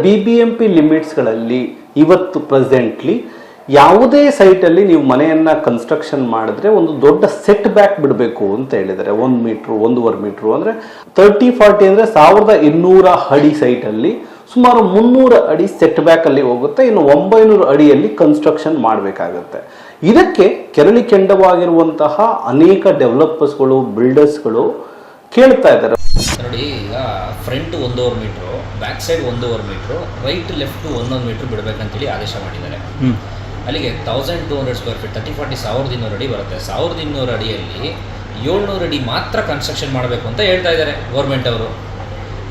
BBMP ಲಿಮಿಟ್ಸ್ಗಳಲ್ಲಿ ಇವತ್ತು presently ಯಾವುದೇ ಸೈಟಲ್ಲಿ ನೀವು ಮನೆಯನ್ನು ಕನ್ಸ್ಟ್ರಕ್ಷನ್ ಮಾಡಿದ್ರೆ ಒಂದು ದೊಡ್ಡ ಸೆಟ್ ಬ್ಯಾಕ್ ಬಿಡಬೇಕು ಅಂತ ಹೇಳಿದ್ದಾರೆ. 1 ಮೀಟ್ರು 1.5 ಮೀಟ್ರು ಅಂದರೆ 30-40 ಅಂದರೆ 1200 ಅಡಿ ಸೈಟಲ್ಲಿ ಸುಮಾರು 300 ಅಡಿ ಸೆಟ್ ಬ್ಯಾಕ್ ಅಲ್ಲಿ ಹೋಗುತ್ತೆ. ಇನ್ನು 900 ಅಡಿಯಲ್ಲಿ ಕನ್ಸ್ಟ್ರಕ್ಷನ್ ಮಾಡಬೇಕಾಗತ್ತೆ. ಇದಕ್ಕೆ ಕೆರಳಿ ಕೆಂಡವಾಗಿರುವಂತಹ ಅನೇಕ ಡೆವಲಪರ್ಸ್ಗಳು ಬಿಲ್ಡರ್ಸ್ಗಳು ಕೇಳ್ತಾ ಇದ್ದಾರೆ. ನೋಡಿ, ಈಗ front 1.5 metre, back side 1.5 metre, right left 1 metre ಬಿಡಬೇಕಂತೇಳಿ ಆದೇಶ ಮಾಡಿದ್ದಾರೆ. ಅಲ್ಲಿಗೆ 1200 ಸ್ಕ್ವೇರ್ ಫೀಟ್ 30-40 1200 ಅಡಿ ಬರುತ್ತೆ. 1200 ಅಡಿಯಲ್ಲಿ 700 ಅಡಿ ಮಾತ್ರ ಕನ್ಸ್ಟ್ರಕ್ಷನ್ ಮಾಡಬೇಕು ಅಂತ ಹೇಳ್ತಾ ಇದ್ದಾರೆ ಗೌರ್ಮೆಂಟ್ ಅವರು.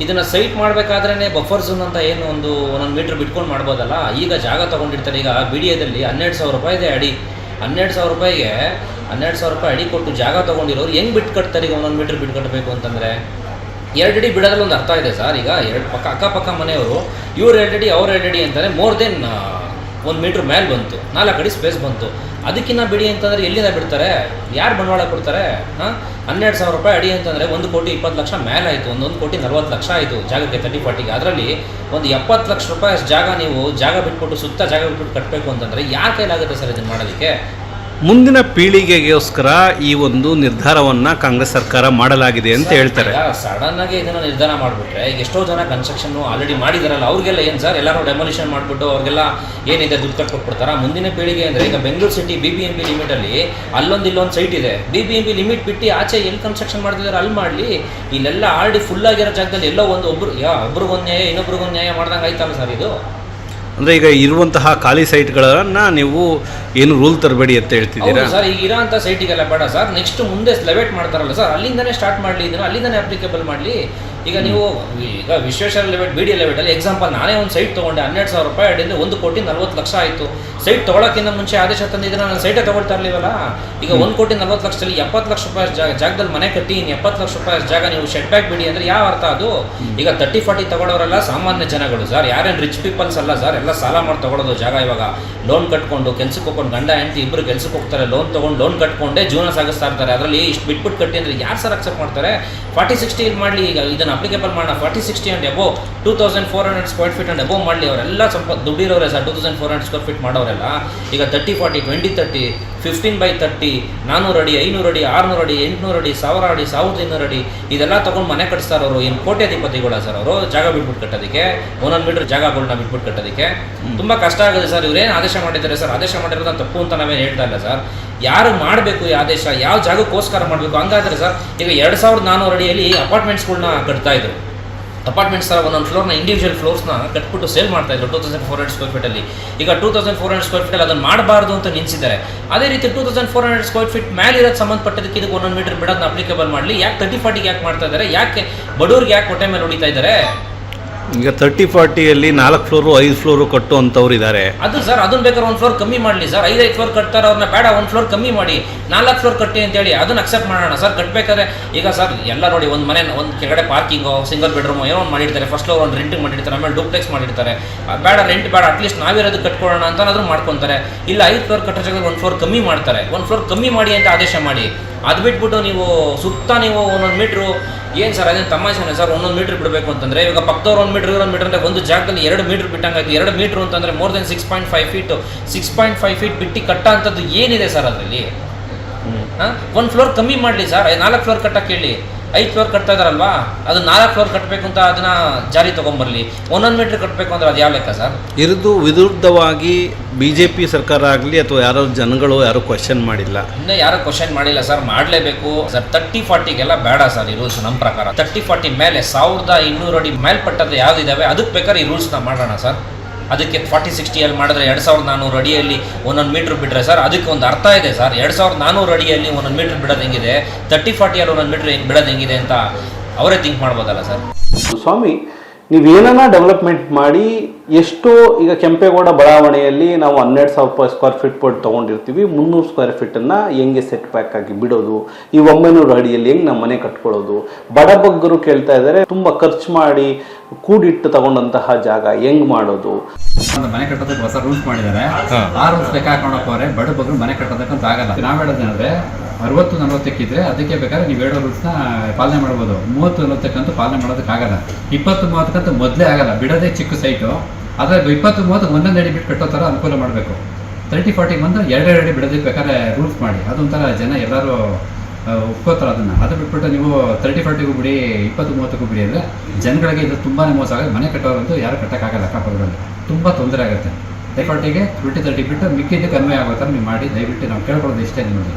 ಇದನ್ನು ಸೈಟ್ ಮಾಡಬೇಕಾದ್ರೇ ಬಫರ್ ಝೋನ್ ಅಂತ ಏನು ಒಂದೊಂದು ಮೀಟ್ರ್ ಬಿಟ್ಕೊಂಡು ಮಾಡ್ಬೋದಲ್ಲ. ಈಗ ಜಾಗ ತೊಗೊಂಡಿರ್ತಾರೆ. ಈಗ BDAದಲ್ಲಿ 12,000 ರೂಪಾಯಿ ಇದೆ ಅಡಿ. 12,000 ರೂಪಾಯಿಗೆ 12,000 ರೂಪಾಯಿ ಅಡಿ ಕೊಟ್ಟು ಜಾಗ ತೊಗೊಂಡಿರೋರು ಹೆಂಗೆ ಬಿಟ್ಟು ಕಟ್ತಾರೆ? ಈಗ 1 ಮೀಟ್ರ್ ಬಿಟ್ಟು ಕಟ್ಟಬೇಕು ಅಂತಂದರೆ 2 ಅಡಿ ಬಿಡೋದ್ರಲ್ಲಿ ಒಂದು ಅರ್ಥ ಇದೆ ಸರ್. ಈಗ ಅಕ್ಕಪಕ್ಕ ಮನೆಯವರು ಇವ್ರು 2 ಅಡಿ ಅವ್ರು 2 ಅಡಿ ಅಂತಾರೆ, ಮೋರ್ ದೆನ್ 1 ಮೀಟ್ರ್ ಮೇಲೆ ಬಂತು, 4 ಅಡಿ ಸ್ಪೇಸ್ ಬಂತು. ಅದಕ್ಕಿಂತ ಬಿಡಿ ಅಂತಂದರೆ ಎಲ್ಲಿಂದ ಬಿಡ್ತಾರೆ? ಯಾರು ಬಂಡವಾಳ ಕೊಡ್ತಾರೆ? 12,000 ರೂಪಾಯಿ ಅಡಿ ಅಂತಂದರೆ 1,20,00,000 ಮೇಲೆ ಆಯಿತು. 1,40,00,000 ಆಯಿತು ಜಾಗಕ್ಕೆ 30-40ಗೆ. ಅದರಲ್ಲಿ ಒಂದು 70 ಲಕ್ಷ ರೂಪಾಯಿ ಅಷ್ಟು ಜಾಗ ನೀವು ಜಾಗ ಬಿಟ್ಬಿಟ್ಟು ಸುತ್ತ ಜಾಗ ಬಿಟ್ಬಿಟ್ಟು ಕಟ್ಟಬೇಕು ಅಂತಂದರೆ ಯಾರ ಕೈಲಾಗುತ್ತೆ ಸರ್ ಇದನ್ನು ಮಾಡೋದಕ್ಕೆ? ಮುಂದಿನ ಪೀಳಿಗೆಗೋಸ್ಕರ ಈ ಒಂದು ನಿರ್ಧಾರವನ್ನು ಕಾಂಗ್ರೆಸ್ ಸರ್ಕಾರ ಮಾಡಲಾಗಿದೆ ಅಂತ ಹೇಳ್ತಾರೆ. ಸಡನ್ ಆಗಿ ಇದನ್ನು ನಿರ್ಧಾರ ಮಾಡಿಬಿಟ್ರೆ ಈಗ ಎಷ್ಟೋ ಜನ ಕನ್ಸ್ಟ್ರಕ್ಷನ್ ಆಲ್ರೆಡಿ ಮಾಡಿದಾರಲ್ಲ, ಅವ್ರಿಗೆಲ್ಲ ಏನು ಸರ್, ಎಲ್ಲರೂ ಡೆಮೊಲಿಷನ್ ಮಾಡಿಬಿಟ್ಟು ಅವ್ರಿಗೆಲ್ಲ ಏನಿದೆ ದುಡ್ಡು ಕಟ್ಕೊಟ್ಬಿಡ್ತಾರ. ಮುಂದಿನ ಪೀಳಿಗೆ ಅಂದರೆ ಈಗ ಬೆಂಗಳೂರು ಸಿಟಿ BBMP ಲಿಮಿಟಲ್ಲಿ ಇಲ್ಲೊಂದು ಸೈಟ್ ಇದೆ. BBMP ಲಿಮಿಟ್ ಬಿಟ್ಟು ಆಚೆ ಎಲ್ಲಿ ಕನ್ಸ್ಟ್ರಕ್ಷನ್ ಮಾಡ್ತಿದ್ದಾರೆ ಅಲ್ಲಿ ಮಾಡಲಿ. ಇಲ್ಲೆಲ್ಲ ಆಲ್ರೆಡಿ ಫುಲ್ ಆಗಿರೋ ಜಾಗದಲ್ಲಿ ಎಲ್ಲೋ ಒಬ್ರಿಗೊಂದು ನ್ಯಾಯ ಇನ್ನೊಬ್ರಿಗೊಂದು ನ್ಯಾಯ ಮಾಡ್ದಂಗೆ ಆಯ್ತಲ್ಲ ಸರ್ ಇದು. ಅಂದರೆ ಈಗ ಇರುವಂತಹ ಖಾಲಿ ಸೈಟ್ಗಳನ್ನು ನೀವು ಏನು ರೂಲ್ ತರಬೇಡಿ ಅಂತ ಹೇಳ್ತಿದ್ದೀರಾ ಸರ್? ಈಗ ಇರೋಂಥ ಸೈಟಿಗೆಲ್ಲ ಬೇಡ ಸರ್, ನೆಕ್ಸ್ಟ್ ಮುಂದೆ ಲೆವೆಟ್ ಮಾಡ್ತಾರಲ್ಲ ಸರ್, ಅಲ್ಲಿಂದನೇ ಸ್ಟಾರ್ಟ್ ಮಾಡಲಿ, ಇದನ್ನು ಅಲ್ಲಿಂದನೇ ಅಪ್ಲಿಕೇಬಲ್ ಮಾಡಲಿ. ಈಗ ನೀವು ಈಗ ವಿಶ್ವೇಶ್ವರ ಲೆವೆಟ್ BDA ಲೆವೆಟಲ್ಲಿ ಎಕ್ಸಾಂಪಲ್ ನಾನೇ ಒಂದು ಸೈಟ್ ತೊಗೊಂಡೆ 12,000 ರೂಪಾಯಿ ಅಡಿಯಿಂದ 1,40,00,000 ಆಯಿತು. ಸೈಟ್ ತೊಗೊಳಕ್ಕಿಂತ ಮುಂಚೆ ಆದೇಶ ತಂದಿದ್ರೆ ನಾನು ಸೈಟೇ ತೊಗೊಳ್ತಾ ಇರಲಿವಲ್ಲ. ಈಗ 1,40,00,000 70 ಲಕ್ಷ ರೂಪಾಯಿ ಜಾಗದಲ್ಲಿ ಮನೆ ಕಟ್ಟಿ 70 ಲಕ್ಷ ರೂಪಾಯಿ ಜಾಗ ನೀವು ಶೆಡ್ ಬ್ಯಾಕ್ ಬಿಡಿ ಅಂದರೆ ಯಾವ ಅರ್ಥ ಅದು? ಈಗ 30-40 ತಗೊಳ್ಳೋರೆಲ್ಲ ಸಾಮಾನ್ಯ ಜನಗಳು ಸರ್, ಯಾರೇನು ರಿಚ್ ಪೀಪಲ್ಸ್ ಅಲ್ಲ ಸರ್. ಎಲ್ಲ ಸಾಲ ಮಾಡಿ ತೊಗೊಳೋದು ಜಾಗ. ಇವಾಗ ಲೋನ್ ಕಟ್ಕೊಂಡು ಕೆಲ್ಸಕ್ಕೆ ಹೋಗ್ಕೊಂಡು ಗಂಡ ಹೆಂಡತಿ ಇಬ್ಬರು ಕೆಲ್ಸಕ್ಕೆ ಹೋಗ್ತಾರೆ, ಲೋನ್ ಕಟ್ಕೊಂಡೇ ಜೀವನ ಸಾಗಿಸ್ತಾ ಇರ್ತಾರೆ. ಅದರಲ್ಲಿ ಇಷ್ಟು ಬಿಟ್ಬಿಟ್ಟು ಕಟ್ಟಿ ಅಂದರೆ ಯಾರು ಸರ್ ಅಕ್ಸೆಪ್ಟ್ ಮಾಡ್ತಾರೆ? 40-60 ಮಾಡಲಿ. ಈಗ ಇದನ್ನು ಅಪ್ಲಿಕೇಬಲ್ ಮಾಡೋಣ 40-60 and above 2,400 square feet and above ಮಾಡಲಿ. ಅವರೆಲ್ಲ ಸ್ವಲ್ಪ ದುಡ್ಡಿರೋರೆ ಸರ್. 2,400 ಸ್ಕ್ವೇರ್ ಫೀಟ್ ಮಾಡೋರೆಲ್ಲ ಈಗ 30-40 20-30 15/30 400 ಅಡಿ 500 ಅಡಿ 600 ಅಡಿ 800 ಅಡಿ 1,000 ಅಡಿ 1,200 ಅಡಿ ಇದೆಲ್ಲ ತೊಗೊಂಡು ಮನೆ ಕಟ್ಸ್ತಾರವರು. ಏನು ಕೋಟ್ಯಾಧಿಪತಿಗಳ ಸರ್ ಅವರು ಜಾಗ ಬಿಟ್ಬಿಟ್ಟು ಕಟ್ಟೋದಕ್ಕೆ, 1 ಮೀಟರ್ ಜಾಗಗಳನ್ನ ಬಿಟ್ಬಿಟ್ಟು ಕಟ್ಟೋದಕ್ಕೆ ತುಂಬ ಕಷ್ಟ ಆಗುತ್ತೆ ಸರ್. ಇವ್ರೇನು ಆದೇಶ ಮಾಡಿದ್ದಾರೆ ಸರ್? ಆದೇಶ ಮಾಡಿರೋದು ತಪ್ಪು ಅಂತ ನಾವೇನು ಹೇಳ್ತಾ ಇಲ್ಲ ಸರ್. ಯಾರು ಮಾಡಬೇಕು ಈ ಆದೇಶ, ಯಾವ ಜಾಗಕ್ಕೋಸ್ಕರ ಮಾಡಬೇಕು? ಹಂಗಾದ್ರೆ ಸರ್ ಈಗ 2,400 ಅಡಿಯಲ್ಲಿ ಅಪಾರ್ಟ್ಮೆಂಟ್ಸ್ಗಳನ್ನ ಕಟ್ತಾ ಇದ್ರು. ಅಪಾರ್ಟ್ಮೆಂಟ್ಸ್ ಥರ ಒಂದೊಂದು ಫ್ಲೋರ್ನ ಇಂಡಿವಿಜುವಲ್ ಫ್ಲೋರ್ಸ್ನ ಕಟ್ಬಿಟ್ಟು ಸೇಲ್ ಮಾಡ್ತಾಯಿದ್ರು 2,400 ಸ್ಕ್ವೇರ್ ಫೀಟಲ್ಲಿ. ಈಗ 2,400 ಸ್ಕ್ವೇರ್ ಫೀಟಲ್ಲಿ ಅದನ್ನು ಮಾಡಬಾರ್ದು ಅಂತ ನಿಲ್ಲಿಸಿದ್ದಾರೆ. ಅದೇ ರೀತಿ 2,400 ಸ್ಕ್ವೇರ್ ಫೀಟ್ ಮೇಲೆ ಇರೋದು ಸಂಬಂಧಪಟ್ಟದಕ್ಕೆ ಇದಕ್ಕೆ 1 ಮೀಟರ್ ಬಿಡೋದನ್ನ ಅಪ್ಲಿಕೇಬಲ್ ಮಾಡಲಿ. ಯಾಕೆ 30-40ಗೆ ಯಾಕೆ ಮಾಡ್ತಾ ಇದ್ದಾರೆ? ಯಾಕೆ ಬಡವ್ರಿಗೆ ಯಾಕೆ ಹೊಟ್ಟೆ ಮೇಲೆ ಹೊಡಿತಾ ಇದ್ದಾರೆ? ಈಗ 30-40ಯಲ್ಲಿ 4 ಫ್ಲೋರು 5 ಫ್ಲೋರು ಕಟ್ಟುವಂಥವ್ರು ಇದ್ದಾರೆ. ಅದು ಸರ್, ಅದನ್ನ ಬೇಕಾದ್ರೆ 1 ಫ್ಲೋರ್ ಕಮ್ಮಿ ಮಾಡಲಿ ಸರ್. 5 ಫ್ಲೋರ್ ಕಟ್ತಾರೆ ಅವ್ರನ್ನ, ಬೇಡ 1 ಫ್ಲೋರ್ ಕಮ್ಮಿ ಮಾಡಿ 4 ಫ್ಲೋರ್ ಕಟ್ಟಿ ಅಂತೇಳಿ ಅದನ್ನು ಅಕ್ಸೆಪ್ಟ್ ಮಾಡೋಣ ಸರ್. ಕಟ್ಟಬೇಕಾದ್ರೆ ಈಗ ಸರ್ ಎಲ್ಲ ನೋಡಿ, ಒಂದು ಮನೆ ಒಂದು ಕೆಳಗಡೆ ಪಾರ್ಕಿಂಗು ಸಿಂಗಲ್ ಬೆಡ್ರೂಮ್ ಏನೋ ಒಂದು ಮಾಡಿರ್ತಾರೆ. ಫಸ್ಟ್ ಫ್ಲೋರ್ ಒಂದು ರೆಂಟಿಗೆ ಮಾಡಿರ್ತಾರೆ, ಆಮೇಲೆ ಡೂಪ್ಲೆಕ್ಸ್ ಮಾಡಿರ್ತಾರೆ. ಬೇಡ ರೆಂಟ್ ಬೇಡ, ಅಟ್ಲೀಸ್ಟ್ ನಾವಿರೋದು ಕಟ್ಕೊಳ್ಳೋಣ ಅಂತನಾದ್ರೂ ಮಾಡ್ಕೊತಾರೆ. ಇಲ್ಲ 5 ಫ್ಲೋರ್ ಕಟ್ಟೋ ಜಾಗದಲ್ಲಿ 1 ಫ್ಲೋರ್ ಕಮ್ಮಿ ಮಾಡ್ತಾರೆ. 1 ಫ್ಲೋರ್ ಕಮ್ಮಿ ಮಾಡಿ ಅಂತ ಆದೇಶ ಮಾಡಿ. ಅದು ಬಿಟ್ಬಿಟ್ಟು ನೀವು ಸುತ್ತ ನೀವು 1 ಮೀಟ್ರು ಏನು ಸರ್? ಅದೇನು ತಮಾಷೆನೇ ಸರ್? 1 ಮೀಟ್ರ್ ಬಿಡಬೇಕು ಅಂತಂದರೆ ಈಗ ಪಕ್ಕದವ್ರು 1 ಮೀಟ್ರ್ 1 ಮೀಟ್ರ್ ಅಂದರೆ ಒಂದು ಜಾಗದಲ್ಲಿ 2 ಮೀಟ್ರ್ ಬಿಟ್ಟಂಗಾಯ್ತು. 2 ಮೀಟ್ರ್ ಅಂತಂದರೆ ಮೋರ್ ದೆನ್ 6.5 ಫೀಟ್ ಬಿಟ್ಟು ಕಟ್ಟ ಅಂಥದ್ದು ಏನಿದೆ ಸರ್ ಅದರಲ್ಲಿ? 1 ಫ್ಲೋರ್ ಕಮ್ಮಿ ಮಾಡಲಿ ಸರ್. 4 ಫ್ಲೋರ್ ಕಟ್ಟಕ್ಕೆ ಹೇಳಿ. 5 ಫ್ಲೋರ್ ಕಟ್ತಾ ಇದಾರಲ್ವಾ, ಅದು 4 ಫ್ಲೋರ್ ಕಟ್ಟಬೇಕು ಅಂತ ಅದನ್ನ ಜಾರಿ ತೊಗೊಂಬರ್ಲಿ. 1 ಮೀಟ್ರ್ ಕಟ್ಟಬೇಕು ಅಂದ್ರೆ ಅದು ಯಾವ ಲೆಕ್ಕ ಸರ್? ಇರೋದು ವಿರುದ್ಧವಾಗಿ BJP ಸರ್ಕಾರ ಆಗಲಿ ಅಥವಾ ಯಾರೋ ಜನಗಳು ಯಾರು ಕ್ವಶನ್ ಮಾಡಿಲ್ಲ, ಇನ್ನೂ ಯಾರು ಕ್ವಶನ್ ಮಾಡಿಲ್ಲ ಸರ್. ಮಾಡಲೇಬೇಕು ಸರ್. 30-40ಗೆಲ್ಲ ಬೇಡ ಸರ್ ಈ ರೂಲ್ಸ್. ನಮ್ಮ ಪ್ರಕಾರ 30-40 ಮೇಲೆ 1,200 ಅಡಿ ಮೇಲ್ಪಟ್ಟದ್ದು ಯಾವುದಿದ್ದಾವೆ ಅದಕ್ಕೆ ಬೇಕಾದ್ರೆ ಈ ರೂಲ್ಸ್ನ ಮಾಡೋಣ ಸರ್. ಅದಕ್ಕೆ 40-60 ಮಾಡಿದ್ರೆ 2,400 ಅಡಿಯಲ್ಲಿ 1 ಮೀಟ್ರ್ ಬಿಟ್ಟರೆ ಸರ್ ಅದಕ್ಕೆ ಒಂದು ಅರ್ಥ ಇದೆ ಸರ್. 2,400 ಅಡಿಯಲ್ಲಿ 1 ಮೀಟ್ರ್ ಬಿಡೋದು ಹೆಂಗಿದೆ, 30-40 1 ಮೀಟ್ರ್ ಬಿಡೋದು ಹೆಂಗಿದೆ ಅಂತ ಅವರೇ ಥಿಂಕ್ ಮಾಡ್ಬೋದಲ್ಲ ಸರ್. ಸ್ವಾಮಿ, ನೀವೇನ ಡೆವಲಪ್ಮೆಂಟ್ ಮಾಡಿ ಎಷ್ಟೋ ಈಗ ಕೆಂಪೇಗೌಡ ಬಡಾವಣೆಯಲ್ಲಿ ನಾವು 12,000 ಸ್ಕ್ವೇರ್ ಫೀಟ್ ಪಟ್ಟು ತೊಗೊಂಡಿರ್ತೀವಿ. 300 ಸ್ಕ್ವೇರ್ ಫೀಟನ್ನು ಹೆಂಗೆ ಸೆಟ್ ಬ್ಯಾಕ್ ಆಗಿ ಬಿಡೋದು, ಈ 900 ಅಡಿಯಲ್ಲಿ ಹೆಂಗೆ ನಮ್ಮ ಮನೆ ಕಟ್ಕೊಳ್ಳೋದು? ಬಡಬಗ್ಗರು ಕೇಳ್ತಾ ಇದ್ದಾರೆ, ತುಂಬ ಖರ್ಚು ಮಾಡಿ ಕೂಡಿಟ್ಟು ತಗೊಂಡಂತಹ ಜಾಗ ಹೆಂಗ್ ಮಾಡೋದು. ಒಂದು ಮನೆ ಕಟ್ಟೋದಕ್ಕೆ ಹೊಸ ರೂಲ್ಸ್ ಮಾಡಿದ್ದಾರೆ. ಆ ರೂಲ್ಸ್ ಲೆಕ್ಕ ಹಾಕೊಂಡೋಕೆ ಹೋದ್ರೆ ಬಡ ಬಗ್ರು ಮನೆ ಕಟ್ಟೋದಕ್ಕಂತ ಆಗಲ್ಲ. ನಾವು ಹೇಳೋದೇನಂದ್ರೆ 60-40 ಅದಕ್ಕೆ ಬೇಕಾದ್ರೆ ನೀವು ಹೇಳೋ ರೂಲ್ಸ್ನ ಪಾಲನೆ ಮಾಡ್ಬೋದು. 30-40 ಪಾಲನೆ ಮಾಡೋದಕ್ಕಾಗಲ್ಲ. 20-30 ಮೊದಲೇ ಆಗಲ್ಲ, ಬಿಡೋದೇ ಚಿಕ್ಕ ಸೈಟು. ಆದರೆ 20-30 ಒಂದೊಂದು ಅಡಿ ಬಿಟ್ಟು ಕಟ್ಟೋ ಥರ ಅನುಕೂಲ ಮಾಡಬೇಕು. 30-40 ಬಂದು 2 ಅಡಿ ಬಿಡೋದಕ್ಕೆ ಬೇಕಾದ್ರೆ ರೂಲ್ಸ್ ಮಾಡಿ. ಅದೊಂಥರ ಜನ ಎಲ್ಲರೂ ಒಪ್ಕೋತಾರೆ ಅದನ್ನು. ಅದು ಬಿಟ್ಬಿಟ್ಟು ನೀವು 30-40ಗೂ ಬಿಡಿ, 20-30ಗೂ ಬಿಡಿ ಅಂದರೆ ಜನಗಳಿಗೆ ಇದು ತುಂಬಾ ಮೋಸ ಆಗುತ್ತೆ. ಮನೆ ಕಟ್ಟೋರಂತೂ ಯಾರು ಕಟ್ಟೋಕ್ಕಾಗಲ್ಲ. ಅಕ್ಕಪಕ್ಕದಲ್ಲಿ ತುಂಬ ತೊಂದರೆ ಆಗುತ್ತೆ. 30-40ಗೆ 20-30 ಬಿಟ್ಟು ಮಿಕ್ಕಿದ್ದು ಕಡಿಮೆ ಆಗೋ ಥರ ನೀವು ಮಾಡಿ. ದಯವಿಟ್ಟು ನಾವು ಕೇಳ್ಕೊಳ್ಳೋದು ಇಷ್ಟೇ ನಿಮಗೆ.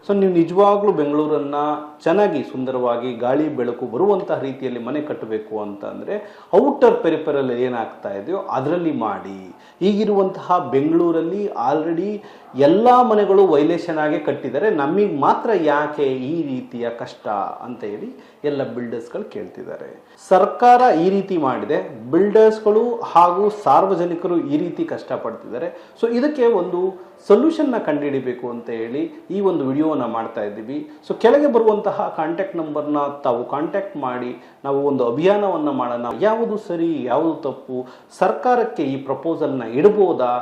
ಸೊ ನೀವು ನಿಜವಾಗ್ಲೂ ಬೆಂಗಳೂರನ್ನ ಚೆನ್ನಾಗಿ ಸುಂದರವಾಗಿ ಗಾಳಿ ಬೆಳಕು ಬರುವಂತಹ ರೀತಿಯಲ್ಲಿ ಮನೆ ಕಟ್ಟಬೇಕು ಅಂತ ಅಂದರೆ ಔಟರ್ ಪೆರಿಫೆರಲ್ ಏನಾಗ್ತಾ ಇದೆಯೋ ಅದರಲ್ಲಿ ಮಾಡಿ. ಈಗಿರುವಂತಹ ಬೆಂಗಳೂರಲ್ಲಿ ಆಲ್ರೆಡಿ ಎಲ್ಲ ಮನೆಗಳು ವೈಲೇಷನ್ ಆಗಿ ಕಟ್ಟಿದ್ದಾರೆ, ನಮಗೆ ಮಾತ್ರ ಯಾಕೆ ಈ ರೀತಿಯ ಕಷ್ಟ ಅಂತ ಹೇಳಿ ಎಲ್ಲ ಬಿಲ್ಡರ್ಸ್ಗಳು ಕೇಳ್ತಿದ್ದಾರೆ. ಸರ್ಕಾರ ಈ ರೀತಿ ಮಾಡಿದೆ, ಬಿಲ್ಡರ್ಸ್ಗಳು ಹಾಗೂ ಸಾರ್ವಜನಿಕರು ಈ ರೀತಿ ಕಷ್ಟಪಡ್ತಿದ್ದಾರೆ. ಸೊ ಇದಕ್ಕೆ ಒಂದು ಸೊಲ್ಯೂಷನ್ನ ಕಂಡುಹಿಡಿಬೇಕು ಅಂತ ಹೇಳಿ ಈ ಒಂದು ವಿಡಿಯೋನ ಮಾಡ್ತಾ ಇದ್ದೀವಿ. ಸೊ ಕೆಳಗೆ ಬರುವಂತಹ ಕಾಂಟ್ಯಾಕ್ಟ್ ನಂಬರ್ನ ತಾವು ಕಾಂಟ್ಯಾಕ್ಟ್ ಮಾಡಿ ನಾವು ಒಂದು ಅಭಿಯಾನವನ್ನು ಮಾಡೋಣ. ಯಾವುದು ಸರಿ ಯಾವುದು ತಪ್ಪು, ಸರ್ಕಾರಕ್ಕೆ ಈ ಪ್ರಪೋಸಲ್ನ ಇಡ್ಬೋದಾ,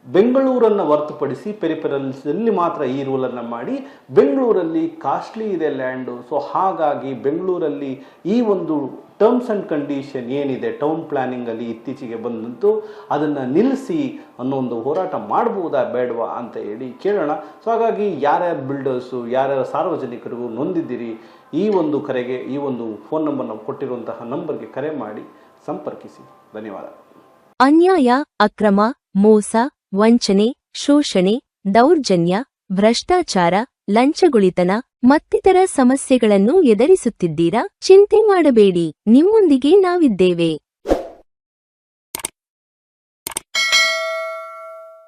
ಬೆಂಗಳೂರನ್ನು ಹೊರತುಪಡಿಸಿ ಪೆರಿಫೆರಲ್ಸಲ್ಲಿ ಮಾತ್ರ ಈ ರೂಲನ್ನು ಮಾಡಿ. ಬೆಂಗಳೂರಲ್ಲಿ ಕಾಸ್ಟ್ಲಿ ಇದೆ ಲ್ಯಾಂಡು. ಸೊ ಹಾಗಾಗಿ ಬೆಂಗಳೂರಲ್ಲಿ ಈ ಒಂದು ಟರ್ಮ್ಸ್ ಆ್ಯಂಡ್ ಕಂಡೀಷನ್ ಏನಿದೆ ಟೌನ್ ಪ್ಲಾನಿಂಗಲ್ಲಿ ಇತ್ತೀಚೆಗೆ ಬಂದಂತು ಅದನ್ನು ನಿಲ್ಲಿಸಿ ಅನ್ನೋ ಒಂದು ಹೋರಾಟ ಮಾಡ್ಬೋದಾ ಬೇಡವಾ ಅಂತ ಹೇಳಿ ಕೇಳೋಣ. ಸೊ ಹಾಗಾಗಿ ಯಾರ್ಯಾರು ಬಿಲ್ಡರ್ಸು ಯಾರ್ಯಾರು ಸಾರ್ವಜನಿಕರಿಗೂ ನೊಂದಿದ್ದೀರಿ, ಈ ಒಂದು ಕರೆಗೆ ಈ ಒಂದು ಫೋನ್ ನಂಬರ್ ನಾವು ಕೊಟ್ಟಿರುವಂತಹ ನಂಬರ್ಗೆ ಕರೆ ಮಾಡಿ ಸಂಪರ್ಕಿಸಿ. ಧನ್ಯವಾದ. ಅನ್ಯಾಯ, ಅಕ್ರಮ, ಮೋಸ, ವಂಚನೆ, ಶೋಷಣೆ, ದೌರ್ಜನ್ಯ, ಭ್ರಷ್ಟಾಚಾರ, ಲಂಚಗುಳಿತನ ಮತ್ತಿತರ ಸಮಸ್ಯೆಗಳನ್ನು ಎದುರಿಸುತ್ತಿದ್ದೀರಾ? ಚಿಂತೆ ಮಾಡಬೇಡಿ, ನಿಮ್ಮೊಂದಿಗೆ ನಾವಿದ್ದೇವೆ.